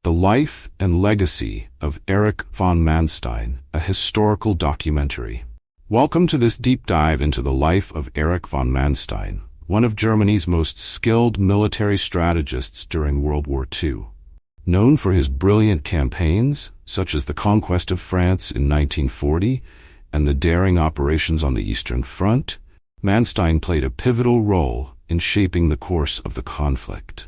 The Life and Legacy of Erich von Manstein, a historical documentary. Welcome to this deep dive into the life of Erich von Manstein, one of Germany's most skilled military strategists during World War II. Known for his brilliant campaigns, such as the conquest of France in 1940 and the daring operations on the Eastern Front, Manstein played a pivotal role in shaping the course of the conflict.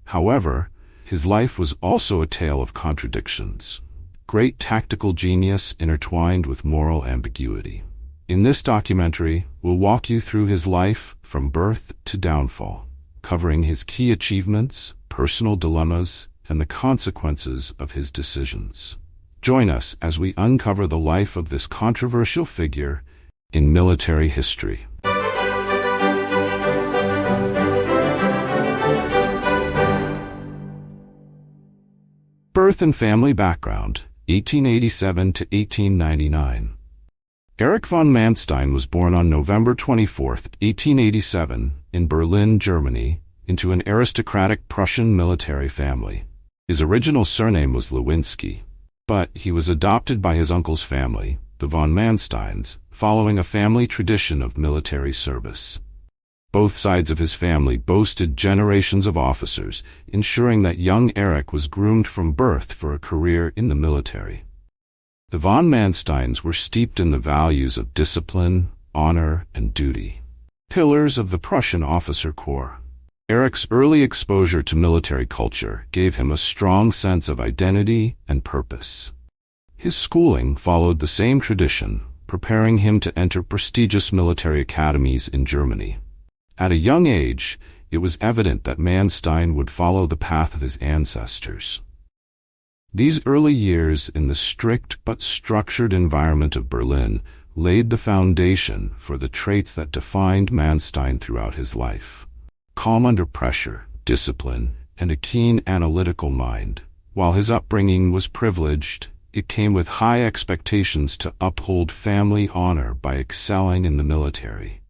However, his life was also a tale of contradictions. Great tactical genius intertwined with moral ambiguity. In this documentary, we'll walk you through his life from birth to downfall, covering his key achievements, personal dilemmas, and the consequences of his decisions. Join us as we uncover the life of this controversial figure in military history. Birth and family background, 1887 to 1899. Erich von Manstein was born on November 24, 1887, in Berlin, Germany, into an aristocratic Prussian military family. His original surname was Lewinsky, but he was adopted by his uncle's family, the von Mansteins, following a family tradition of military service. Both sides of his family boasted generations of officers, ensuring that young Erich was groomed from birth for a career in the military. The von Mansteins were steeped in the values of discipline, honor, and duty, pillars of the Prussian officer corps. Erich's early exposure to military culture gave him a strong sense of identity and purpose. His schooling followed the same tradition, preparing him to enter prestigious military academies in Germany. At a young age, it was evident that Manstein would follow the path of his ancestors. These early years in the strict but structured environment of Berlin laid the foundation for the traits that defined Manstein throughout his life. Calm under pressure, discipline, and a keen analytical mind. While his upbringing was privileged, it came with high expectations to uphold family honor by excelling in the military.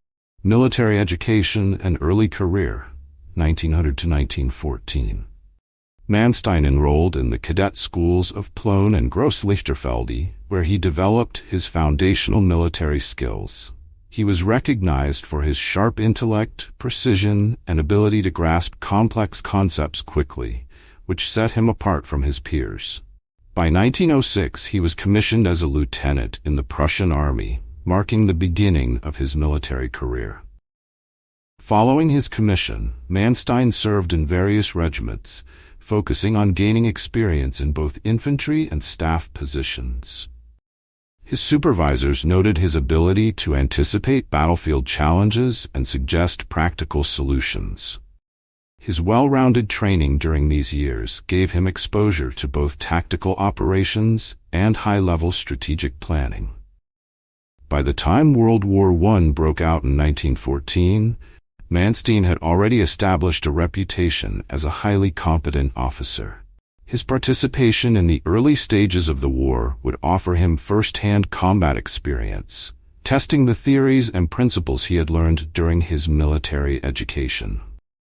Military education and early career, 1900 to 1914. Manstein enrolled in the cadet schools of Plön and Gross-Lichterfelde, where he developed his foundational military skills. He was recognized for his sharp intellect, precision, and ability to grasp complex concepts quickly, which set him apart from his peers. By 1906, he was commissioned as a lieutenant in the Prussian army, marking the beginning of his military career. Following his commission, Manstein served in various regiments, focusing on gaining experience in both infantry and staff positions. His supervisors noted his ability to anticipate battlefield challenges and suggest practical solutions. His well-rounded training during these years gave him exposure to both tactical operations and high-level strategic planning. By the time World War I broke out in 1914, Manstein had already established a reputation as a highly competent officer. His participation in the early stages of the war would offer him first-hand combat experience, testing the theories and principles he had learned during his military education.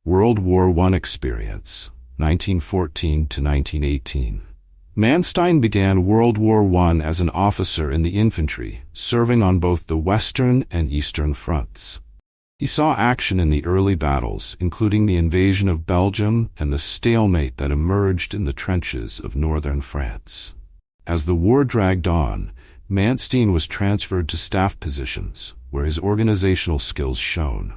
World War I experience, 1914 to 1918. Manstein began World War I as an officer in the infantry, serving on both the Western and Eastern fronts. He saw action in the early battles, including the invasion of Belgium and the stalemate that emerged in the trenches of northern France. As the war dragged on, Manstein was transferred to staff positions, where his organizational skills shone.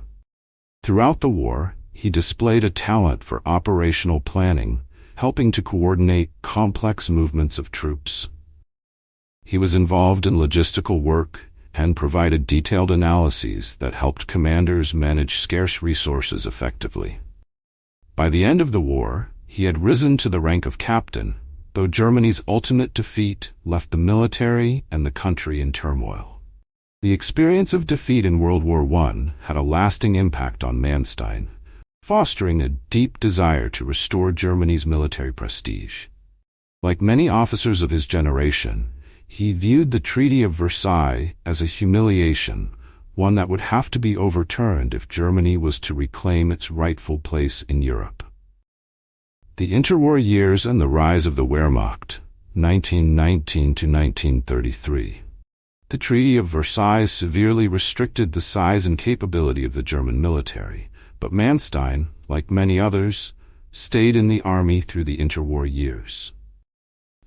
Throughout the war, he displayed a talent for operational planning, helping to coordinate complex movements of troops. He was involved in logistical work and provided detailed analyses that helped commanders manage scarce resources effectively. By the end of the war, he had risen to the rank of captain, though Germany's ultimate defeat left the military and the country in turmoil. The experience of defeat in World War I had a lasting impact on Manstein, fostering a deep desire to restore Germany's military prestige. Like many officers of his generation, he viewed the Treaty of Versailles as a humiliation, one that would have to be overturned if Germany was to reclaim its rightful place in Europe. The interwar years and the rise of the Wehrmacht, 1919 to 1933. The Treaty of Versailles severely restricted the size and capability of the German military, but Manstein, like many others, stayed in the army through the interwar years.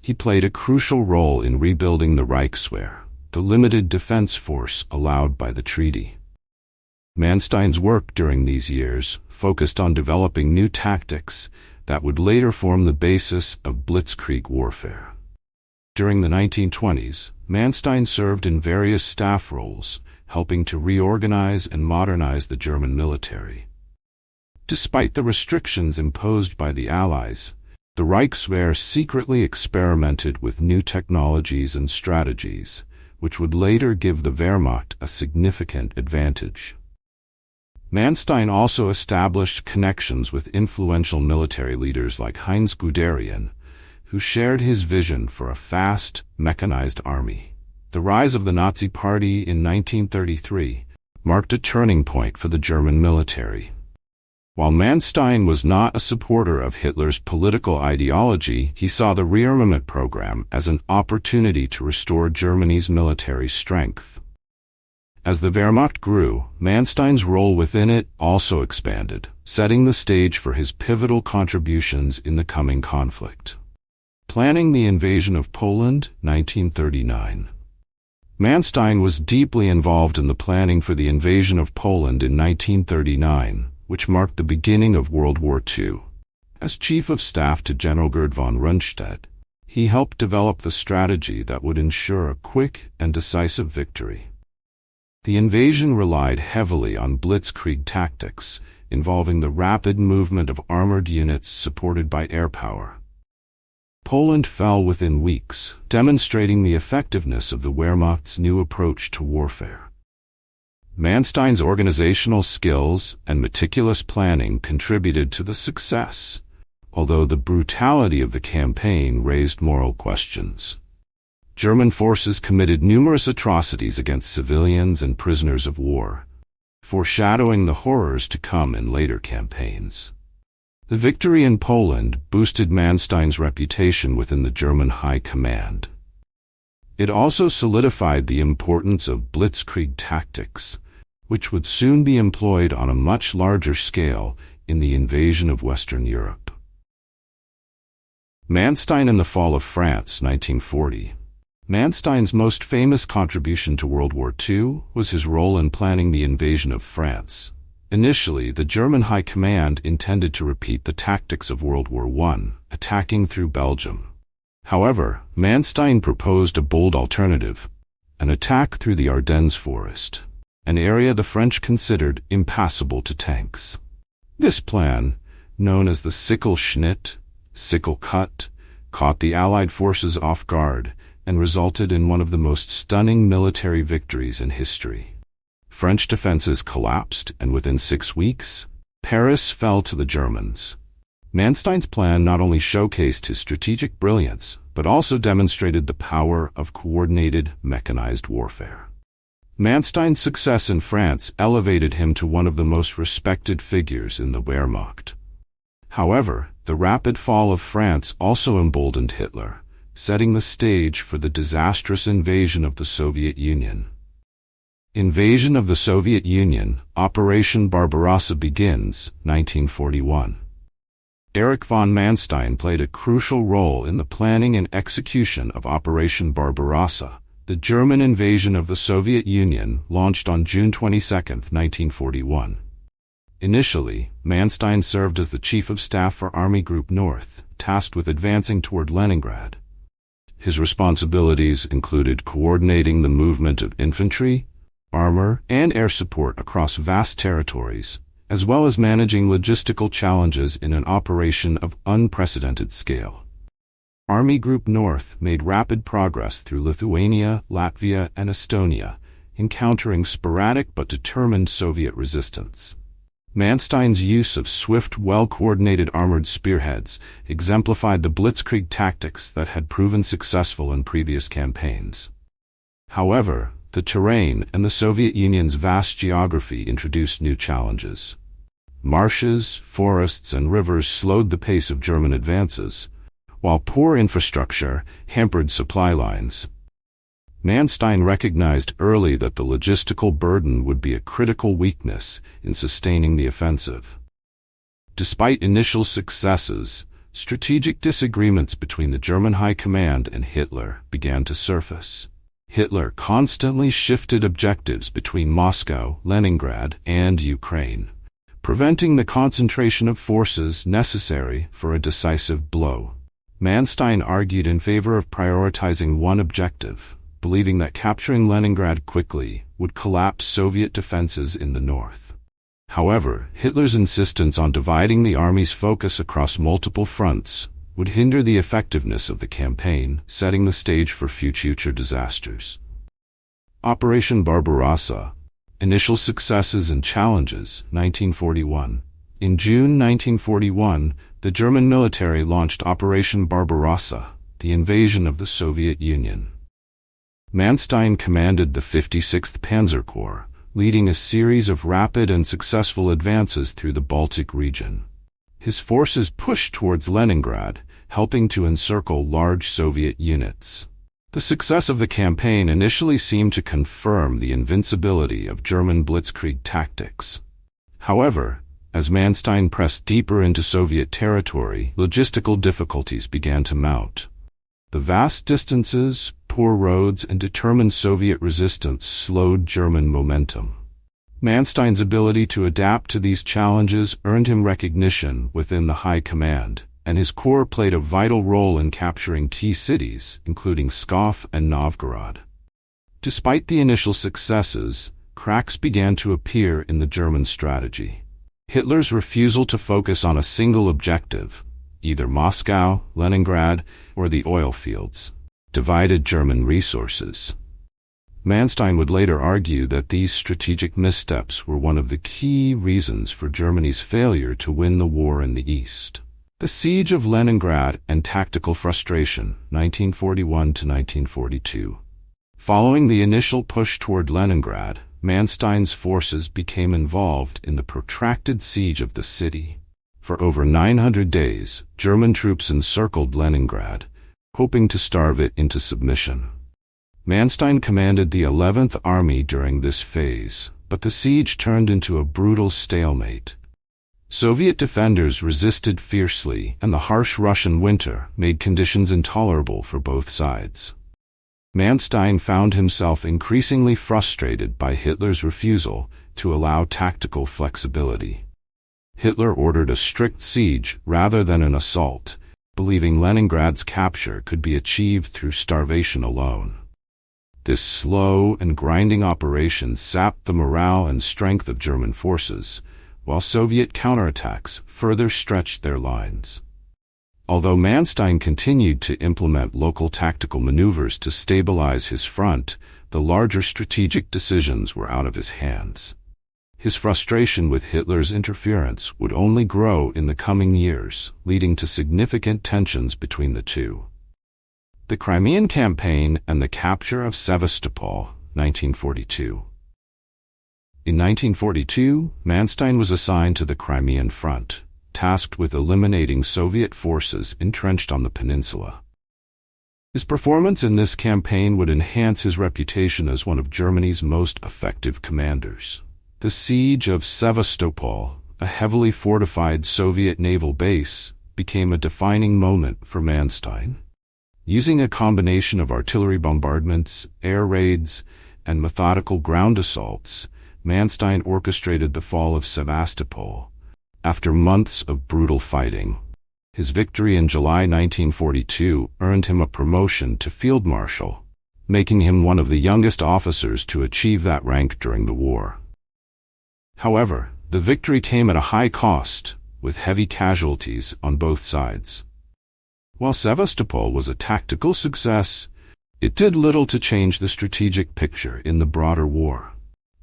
He played a crucial role in rebuilding the Reichswehr, the limited defense force allowed by the treaty. Manstein's work during these years focused on developing new tactics that would later form the basis of blitzkrieg warfare. During the 1920s, Manstein served in various staff roles, helping to reorganize and modernize the German military. Despite the restrictions imposed by the Allies, the Reichswehr secretly experimented with new technologies and strategies, which would later give the Wehrmacht a significant advantage. Manstein also established connections with influential military leaders like Heinz Guderian, who shared his vision for a fast, mechanized army. The rise of the Nazi Party in 1933 marked a turning point for the German military. While Manstein was not a supporter of Hitler's political ideology, he saw the rearmament program as an opportunity to restore Germany's military strength. As the Wehrmacht grew, Manstein's role within it also expanded, setting the stage for his pivotal contributions in the coming conflict. Planning the invasion of Poland, 1939. Manstein was deeply involved in the planning for the invasion of Poland in 1939, which marked the beginning of World War II. As Chief of Staff to General Gerd von Rundstedt, he helped develop the strategy that would ensure a quick and decisive victory. The invasion relied heavily on blitzkrieg tactics, involving the rapid movement of armored units supported by air power. Poland fell within weeks, demonstrating the effectiveness of the Wehrmacht's new approach to warfare. Manstein's organizational skills and meticulous planning contributed to the success, although the brutality of the campaign raised moral questions. German forces committed numerous atrocities against civilians and prisoners of war, foreshadowing the horrors to come in later campaigns. The victory in Poland boosted Manstein's reputation within the German High Command. It also solidified the importance of blitzkrieg tactics, which would soon be employed on a much larger scale in the invasion of Western Europe. Manstein and the fall of France, 1940. Manstein's most famous contribution to World War II was his role in planning the invasion of France. Initially, the German High Command intended to repeat the tactics of World War I, attacking through Belgium. However, Manstein proposed a bold alternative, an attack through the Ardennes forest, an area the French considered impassable to tanks. This plan, known as the Sickle-Schnitt, sickle cut, caught the Allied forces off guard and resulted in one of the most stunning military victories in history. French defenses collapsed, and within 6 weeks, Paris fell to the Germans. Manstein's plan not only showcased his strategic brilliance, but also demonstrated the power of coordinated, mechanized warfare. Manstein's success in France elevated him to one of the most respected figures in the Wehrmacht. However, the rapid fall of France also emboldened Hitler, setting the stage for the disastrous invasion of the Soviet Union. Invasion of the Soviet Union, Operation Barbarossa begins, 1941. Erich von Manstein played a crucial role in the planning and execution of Operation Barbarossa, the German invasion of the Soviet Union launched on June 22, 1941. Initially, Manstein served as the Chief of Staff for Army Group North, tasked with advancing toward Leningrad. His responsibilities included coordinating the movement of infantry, armor, and air support across vast territories, as well as managing logistical challenges in an operation of unprecedented scale. Army Group North made rapid progress through Lithuania, Latvia, and Estonia, encountering sporadic but determined Soviet resistance. Manstein's use of swift, well-coordinated armored spearheads exemplified the blitzkrieg tactics that had proven successful in previous campaigns. However, the terrain and the Soviet Union's vast geography introduced new challenges. Marshes, forests, and rivers slowed the pace of German advances, while poor infrastructure hampered supply lines. Manstein recognized early that the logistical burden would be a critical weakness in sustaining the offensive. Despite initial successes, strategic disagreements between the German high command and Hitler began to surface. Hitler constantly shifted objectives between Moscow, Leningrad, and Ukraine, preventing the concentration of forces necessary for a decisive blow. Manstein argued in favor of prioritizing one objective, believing that capturing Leningrad quickly would collapse Soviet defenses in the north. However, Hitler's insistence on dividing the army's focus across multiple fronts would hinder the effectiveness of the campaign, setting the stage for future disasters. Operation Barbarossa. Initial successes and challenges, 1941. In June 1941, the German military launched Operation Barbarossa, the invasion of the Soviet Union. Manstein commanded the 56th Panzer Corps, leading a series of rapid and successful advances through the Baltic region. His forces pushed towards Leningrad, helping to encircle large Soviet units. The success of the campaign initially seemed to confirm the invincibility of German blitzkrieg tactics. However, as Manstein pressed deeper into Soviet territory, logistical difficulties began to mount. The vast distances, poor roads, and determined Soviet resistance slowed German momentum. Manstein's ability to adapt to these challenges earned him recognition within the high command, and his corps played a vital role in capturing key cities, including Pskov and Novgorod. Despite the initial successes, cracks began to appear in the German strategy. Hitler's refusal to focus on a single objective, either Moscow, Leningrad, or the oil fields, divided German resources. Manstein would later argue that these strategic missteps were one of the key reasons for Germany's failure to win the war in the East. The Siege of Leningrad and Tactical Frustration, 1941 to 1942. Following the initial push toward Leningrad, Manstein's forces became involved in the protracted siege of the city. For over 900 days, German troops encircled Leningrad, hoping to starve it into submission. Manstein commanded the 11th Army during this phase, but the siege turned into a brutal stalemate. Soviet defenders resisted fiercely, and the harsh Russian winter made conditions intolerable for both sides. Manstein found himself increasingly frustrated by Hitler's refusal to allow tactical flexibility. Hitler ordered a strict siege rather than an assault, believing Leningrad's capture could be achieved through starvation alone. This slow and grinding operation sapped the morale and strength of German forces, while Soviet counterattacks further stretched their lines. Although Manstein continued to implement local tactical maneuvers to stabilize his front, the larger strategic decisions were out of his hands. His frustration with Hitler's interference would only grow in the coming years, leading to significant tensions between the two. The Crimean Campaign and the capture of Sevastopol, 1942. In 1942, Manstein was assigned to the Crimean Front, tasked with eliminating Soviet forces entrenched on the peninsula. His performance in this campaign would enhance his reputation as one of Germany's most effective commanders. The siege of Sevastopol, a heavily fortified Soviet naval base, became a defining moment for Manstein. Using a combination of artillery bombardments, air raids, and methodical ground assaults, Manstein orchestrated the fall of Sevastopol. After months of brutal fighting, his victory in July 1942 earned him a promotion to Field Marshal, making him one of the youngest officers to achieve that rank during the war. However, the victory came at a high cost, with heavy casualties on both sides. While Sevastopol was a tactical success, it did little to change the strategic picture in the broader war.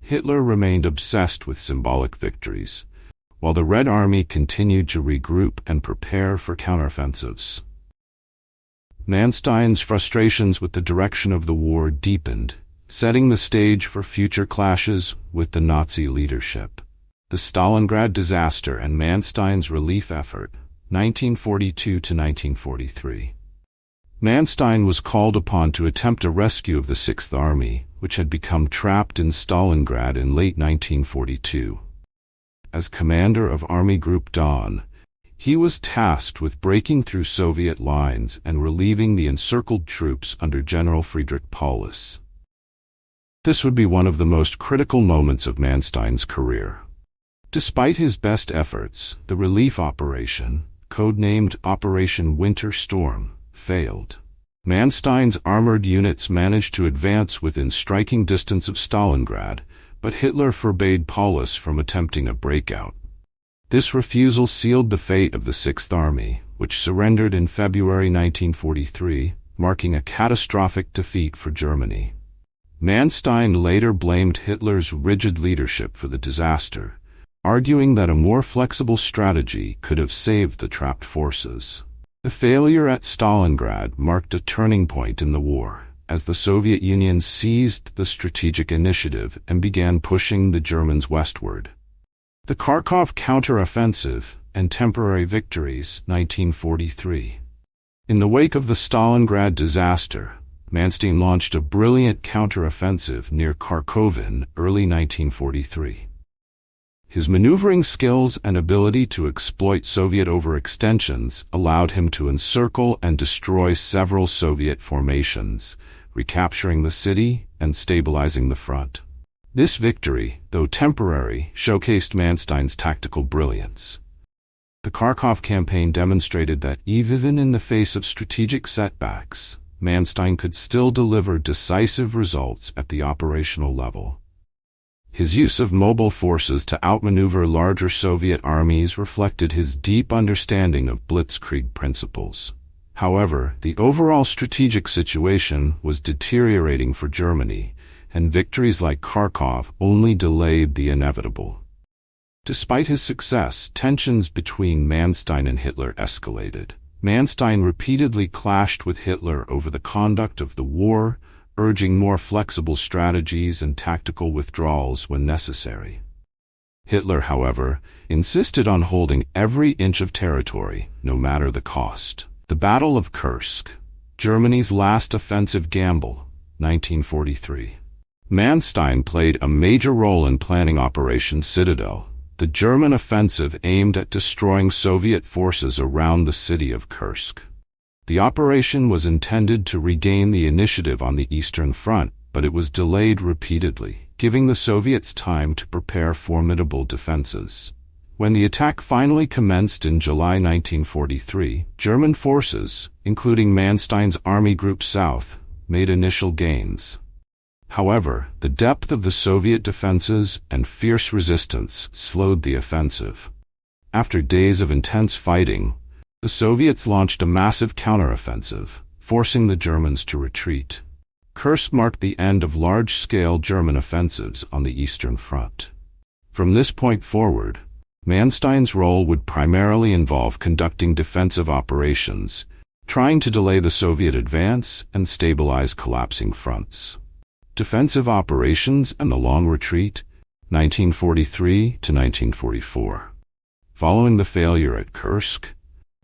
Hitler remained obsessed with symbolic victories, while the Red Army continued to regroup and prepare for counteroffensives. Manstein's frustrations with the direction of the war deepened, setting the stage for future clashes with the Nazi leadership. The Stalingrad disaster and Manstein's relief effort, 1942 to 1943. Manstein was called upon to attempt a rescue of the Sixth Army, which had become trapped in Stalingrad in late 1942. As commander of Army Group Dawn, he was tasked with breaking through Soviet lines and relieving the encircled troops under General Friedrich Paulus. This would be one of the most critical moments of Manstein's career. Despite his best efforts, the relief operation, codenamed Operation Winter Storm, failed. Manstein's armored units managed to advance within striking distance of Stalingrad, but Hitler forbade Paulus from attempting a breakout. This refusal sealed the fate of the Sixth Army, which surrendered in February 1943, marking a catastrophic defeat for Germany. Manstein later blamed Hitler's rigid leadership for the disaster, arguing that a more flexible strategy could have saved the trapped forces. The failure at Stalingrad marked a turning point in the war, as the Soviet Union seized the strategic initiative and began pushing the Germans westward. The Kharkov counteroffensive and temporary victories, 1943. In the wake of the Stalingrad disaster, Manstein launched a brilliant counteroffensive near Kharkov in early 1943. His maneuvering skills and ability to exploit Soviet overextensions allowed him to encircle and destroy several Soviet formations, recapturing the city and stabilizing the front. This victory, though temporary, showcased Manstein's tactical brilliance. The Kharkov campaign demonstrated that even in the face of strategic setbacks, Manstein could still deliver decisive results at the operational level. His use of mobile forces to outmaneuver larger Soviet armies reflected his deep understanding of blitzkrieg principles. However, the overall strategic situation was deteriorating for Germany, and victories like Kharkov only delayed the inevitable. Despite his success, tensions between Manstein and Hitler escalated. Manstein repeatedly clashed with Hitler over the conduct of the war, urging more flexible strategies and tactical withdrawals when necessary. Hitler, however, insisted on holding every inch of territory, no matter the cost. The Battle of Kursk, Germany's last offensive gamble, 1943. Manstein played a major role in planning Operation Citadel, the German offensive aimed at destroying Soviet forces around the city of Kursk. The operation was intended to regain the initiative on the Eastern Front, but it was delayed repeatedly, giving the Soviets time to prepare formidable defenses. When the attack finally commenced in July 1943, German forces, including Manstein's Army Group South, made initial gains. However, the depth of the Soviet defenses and fierce resistance slowed the offensive. After days of intense fighting, the Soviets launched a massive counteroffensive, forcing the Germans to retreat. Kursk marked the end of large-scale German offensives on the Eastern Front. From this point forward, Manstein's role would primarily involve conducting defensive operations, trying to delay the Soviet advance and stabilize collapsing fronts. Defensive operations and the long retreat, 1943 to 1944. Following the failure at Kursk,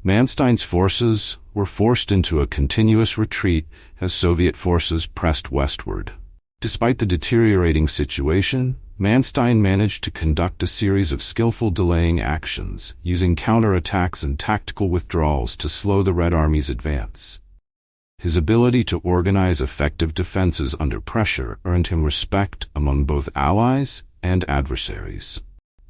Manstein's forces were forced into a continuous retreat as Soviet forces pressed westward. Despite the deteriorating situation, Manstein managed to conduct a series of skillful delaying actions, using counterattacks and tactical withdrawals to slow the Red Army's advance. His ability to organize effective defenses under pressure earned him respect among both allies and adversaries.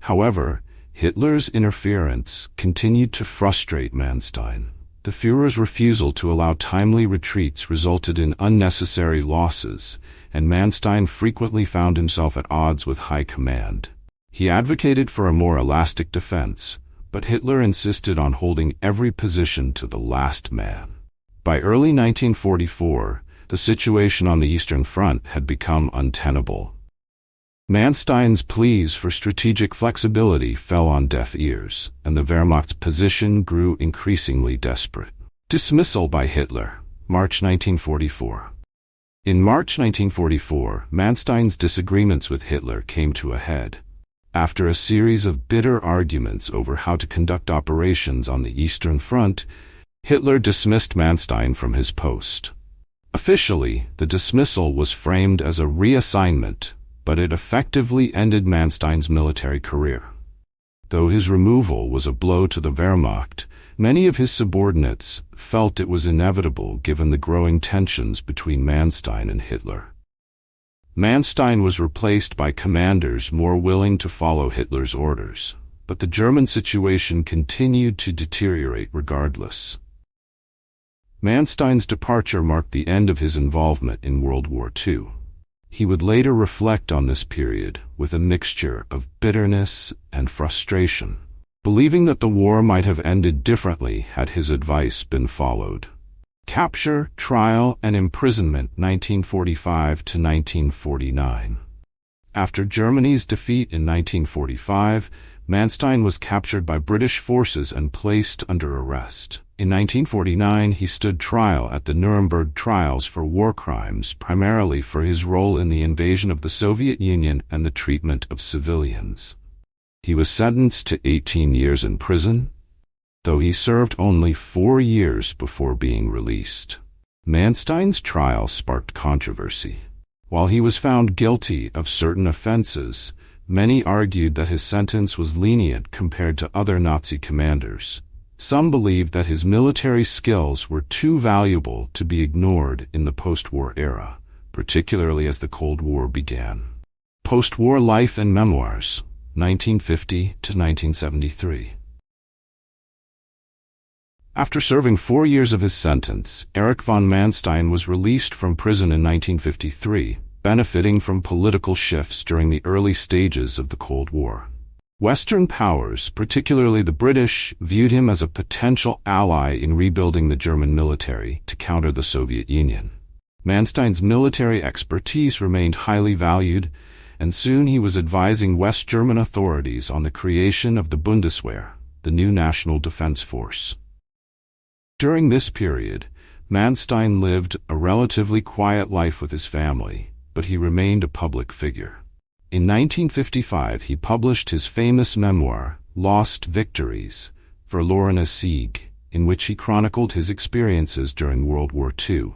However, Hitler's interference continued to frustrate Manstein. The Führer's refusal to allow timely retreats resulted in unnecessary losses, and Manstein frequently found himself at odds with high command. He advocated for a more elastic defense, but Hitler insisted on holding every position to the last man. By early 1944, the situation on the Eastern Front had become untenable. Manstein's pleas for strategic flexibility fell on deaf ears, and the Wehrmacht's position grew increasingly desperate. Dismissal by Hitler, March 1944. In March 1944, Manstein's disagreements with Hitler came to a head. After a series of bitter arguments over how to conduct operations on the Eastern Front, Hitler dismissed Manstein from his post. Officially, the dismissal was framed as a reassignment, but it effectively ended Manstein's military career. Though his removal was a blow to the Wehrmacht, many of his subordinates felt it was inevitable given the growing tensions between Manstein and Hitler. Manstein was replaced by commanders more willing to follow Hitler's orders, but the German situation continued to deteriorate regardless. Manstein's departure marked the end of his involvement in World War II. He would later reflect on this period with a mixture of bitterness and frustration, believing that the war might have ended differently had his advice been followed. Capture, trial, and imprisonment 1945 to 1949. After Germany's defeat in 1945, Manstein was captured by British forces and placed under arrest. In 1949, he stood trial at the Nuremberg trials for war crimes, primarily for his role in the invasion of the Soviet Union and the treatment of civilians. He was sentenced to 18 years in prison, though he served only 4 years before being released. Manstein's trial sparked controversy. While he was found guilty of certain offenses, many argued that his sentence was lenient compared to other Nazi commanders. Some believed that his military skills were too valuable to be ignored in the post-war era, particularly as the Cold War began. Post-war life and memoirs, 1950 to 1973. After serving 4 years of his sentence, Erich von Manstein was released from prison in 1953, benefiting from political shifts during the early stages of the Cold War. Western powers, particularly the British, viewed him as a potential ally in rebuilding the German military to counter the Soviet Union. Manstein's military expertise remained highly valued, and soon he was advising West German authorities on the creation of the Bundeswehr, the new national defense force. During this period, Manstein lived a relatively quiet life with his family, but he remained a public figure. In 1955, he published his famous memoir, Lost Victories, Verlorene Sieg, in which he chronicled his experiences during World War II.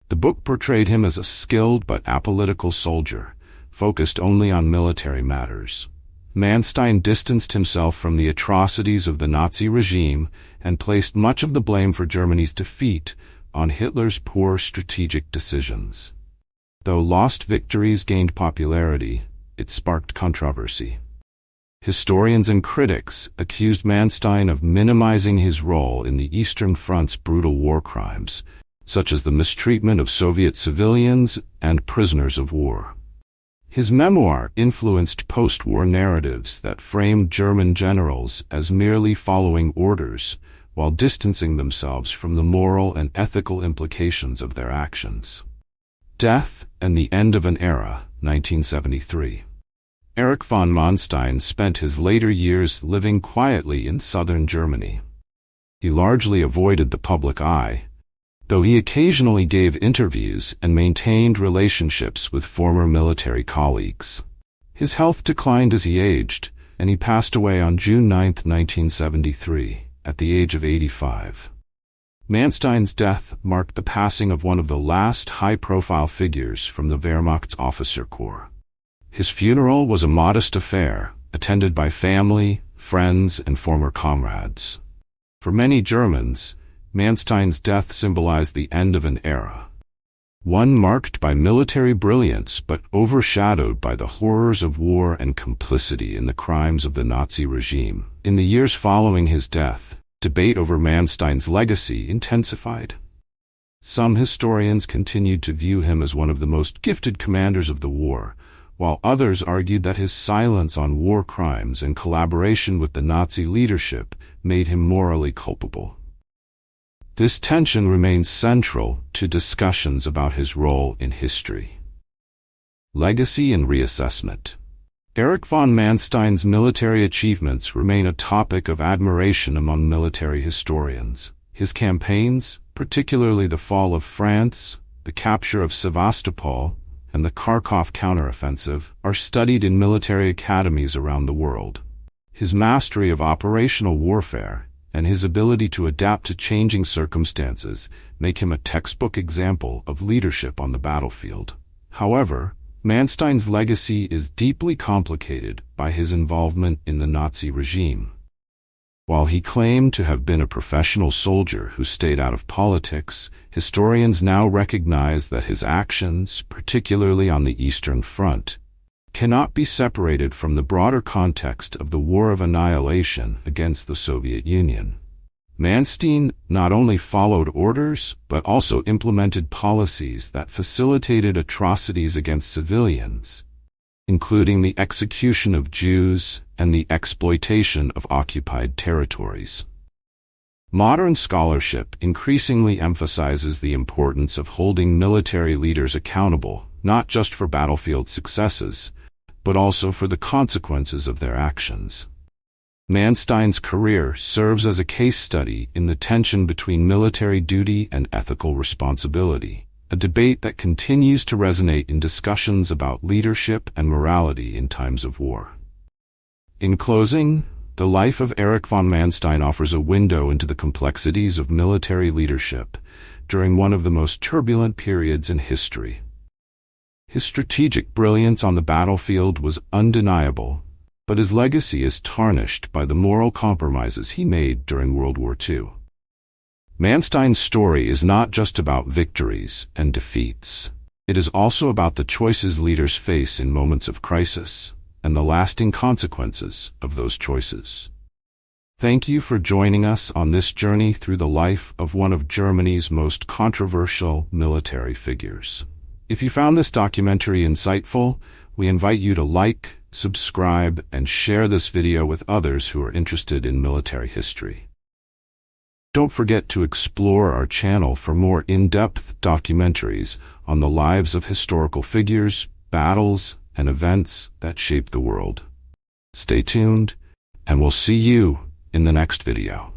The book portrayed him as a skilled but apolitical soldier, focused only on military matters. Manstein distanced himself from the atrocities of the Nazi regime and placed much of the blame for Germany's defeat on Hitler's poor strategic decisions. Though Lost Victories gained popularity, it sparked controversy. Historians and critics accused Manstein of minimizing his role in the Eastern Front's brutal war crimes, such as the mistreatment of Soviet civilians and prisoners of war. His memoir influenced post-war narratives that framed German generals as merely following orders, while distancing themselves from the moral and ethical implications of their actions. Death and the End of an Era, 1973. Erich von Manstein spent his later years living quietly in southern Germany. He largely avoided the public eye, though he occasionally gave interviews and maintained relationships with former military colleagues. His health declined as he aged, and he passed away on June 9, 1973, at the age of 85. Manstein's death marked the passing of one of the last high-profile figures from the Wehrmacht's officer corps. His funeral was a modest affair, attended by family, friends, and former comrades. For many Germans, Manstein's death symbolized the end of an era, one marked by military brilliance but overshadowed by the horrors of war and complicity in the crimes of the Nazi regime. In the years following his death, debate over Manstein's legacy intensified. Some historians continued to view him as one of the most gifted commanders of the war, while others argued that his silence on war crimes and collaboration with the Nazi leadership made him morally culpable. This tension remains central to discussions about his role in history. Legacy and reassessment. Erich von Manstein's military achievements remain a topic of admiration among military historians. His campaigns, particularly the fall of France, the capture of Sevastopol, and the Kharkov counteroffensive are studied in military academies around the world. His mastery of operational warfare and his ability to adapt to changing circumstances make him a textbook example of leadership on the battlefield. However, Manstein's legacy is deeply complicated by his involvement in the Nazi regime. While he claimed to have been a professional soldier who stayed out of politics, historians now recognize that his actions, particularly on the Eastern Front, cannot be separated from the broader context of the War of Annihilation against the Soviet Union. Manstein not only followed orders, but also implemented policies that facilitated atrocities against civilians, including the execution of Jews and the exploitation of occupied territories. Modern scholarship increasingly emphasizes the importance of holding military leaders accountable, not just for battlefield successes, but also for the consequences of their actions. Manstein's career serves as a case study in the tension between military duty and ethical responsibility, a debate that continues to resonate in discussions about leadership and morality in times of war. In closing, the life of Erich von Manstein offers a window into the complexities of military leadership during one of the most turbulent periods in history. His strategic brilliance on the battlefield was undeniable, but his legacy is tarnished by the moral compromises he made during World War II. Manstein's story is not just about victories and defeats. It is also about the choices leaders face in moments of crisis and the lasting consequences of those choices. Thank you for joining us on this journey through the life of one of Germany's most controversial military figures. If you found this documentary insightful, we invite you to like, subscribe, and share this video with others who are interested in military history. Don't forget to explore our channel for more in-depth documentaries on the lives of historical figures, battles, and events that shape the world. Stay tuned, and we'll see you in the next video.